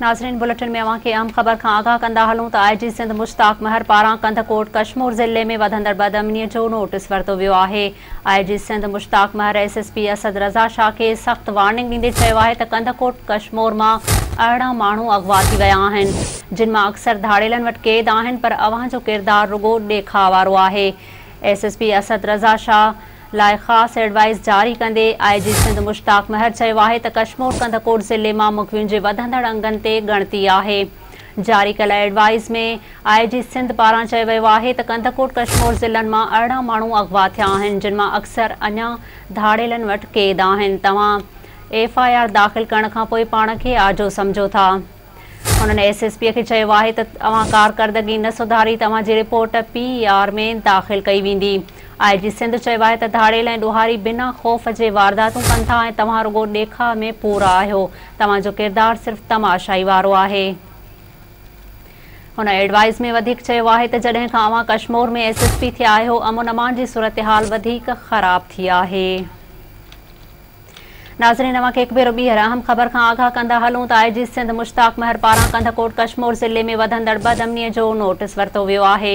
नाज़रीन, बुलेटिन में अवां खे अहम ख़बर खां आगाह कंदा हलूं त IG सिंध मुश्ताक महर पारां कंधकोट कश्मीर ज़िले में वधंदड़ बदअमनीअ जो नोटिस वरितो वियो आहे। IG सिंध मुश्ताक महर SSP असद रज़ा शाह खे सख़्त वार्निंग ॾींदे चयो आहे त कंधकोट कश्मीर मां 18 माण्हू अगवा थी विया आहिनि, जिन मां अक्सर धाड़ेलनि वटि क़ैद आहिनि, पर अव्हां जो किरदारु रुॻो ॾेखाउ वारो आहे। SSP असद रज़ा शाह लाइ ख़ासि एडवाइस जारी कंदे IG सिंध मुश्ताक महर चयो आहे त कश्मीर कंधकोट ज़िले मां मुखियुनि जे वधंदड़ अंगनि ते ॻणती आहे। जारी कयल एडवाइस में IG सिंध पारां चयो वियो आहे त कंधकोट कश्मीर ज़िलनि मां 18 माण्हू अगवा थिया आहिनि, जिन मां अक्सर अञा धाड़ेलनि वटि क़ैद आहिनि। तव्हां FIR दाख़िल करण खां पोइ पाण खे आजो सम्झो था। हुननि SSP खे चयो आहे त अव्हां कारकर्दगी न सुधारी तव्हांजी रिपोर्ट PER में दाख़िल कई वेंदी। IG सिंध चयो आहे त धाड़ेल ऐं ॾोहारी बिना ख़ौफ़ जे वारदातूं कनि था ऐं तव्हां रुॻो ॾेखाउ में पूरा आहियो। तव्हांजो किरदारु सिर्फ़ु तमाशाई वारो आहे। हुन एडवाइस में वधीक चयो आहे त जॾहिं खां अव्हां कश्मीर में SSP थिया आहियो, अमन अमान जी सूरतहाल वधीक ख़राब थी आहे। नाज़रीन, अवां खे हिकु भेरो ॿीहर अहम ख़बर खां आगाह कंदा हलूं त IG सिंध मुश्ताक महर पारां कंधकोट कश्मीर ज़िले में वधंदड़ बदअमनीअ जो नोटिस वरितो वियो आहे।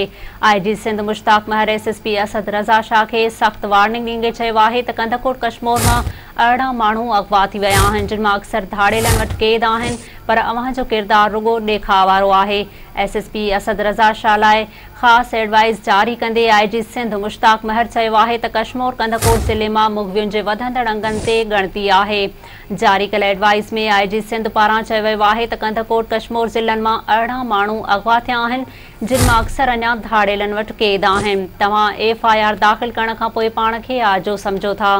IG सिंध मुश्ताक महर SSP असद रज़ा शाह खे सख़्त वार्निंग ॾींदे चयो आहे त कंधकोट कश्मीर मां 18 माण्हू अगवा थी विया आहिनि, जिन मां अक्सर धाड़ेलनि वटि क़ैद आहिनि, पर अव्हां जो किरदारु रुॻो ॾेखाउ वारो आहे। SSP असद रज़ा शाह लाइ ख़ासि एडवाइस जारी कंदे IG सिंध मुश्ताक महर चयो आहे त कश्मीर कंधकोट ज़िले मां मुखियुनि जे वधंदड़ अंगनि ते ॻणती आहे। जारी कयल एडवाइस में IG सिंध पारां चयो वियो आहे त कंधकोट कश्मीर ज़िलनि मां 18 माण्हू अगवा थिया आहिनि, जिन मां अक्सर अञा धाड़ेलनि वटि क़ैद आहिनि। तव्हां FIR दाख़िल करण खां पोइ पाण खे आजो सम्झो था।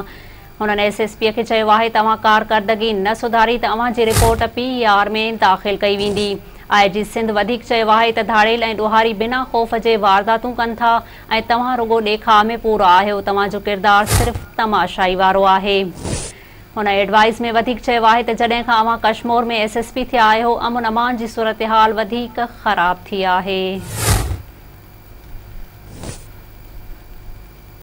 हुननि SSP खे चयो आहे त तव्हां कारकर्दगी न सुधारी त अव्हांजी रिपोर्ट PER में दाख़िल कई वेंदी। IG सिंध वधीक चयो आहे त धाड़ेल ऐं ॾोहारी बिना ख़ौफ़ जे वारदातूं कनि था ऐं तव्हां रुॻो ॾेखाउ में पूरा आहियो। तव्हांजो किरदारु सिर्फ़ु तमाशाई वारो आहे। हुन एडवाइस में वधीक चयो आहे त जॾहिं खां अव्हां कश्मीर में SSP थिया आहियो, अमन अमान जी सूरतहाल वधीक ख़राब थी आहे।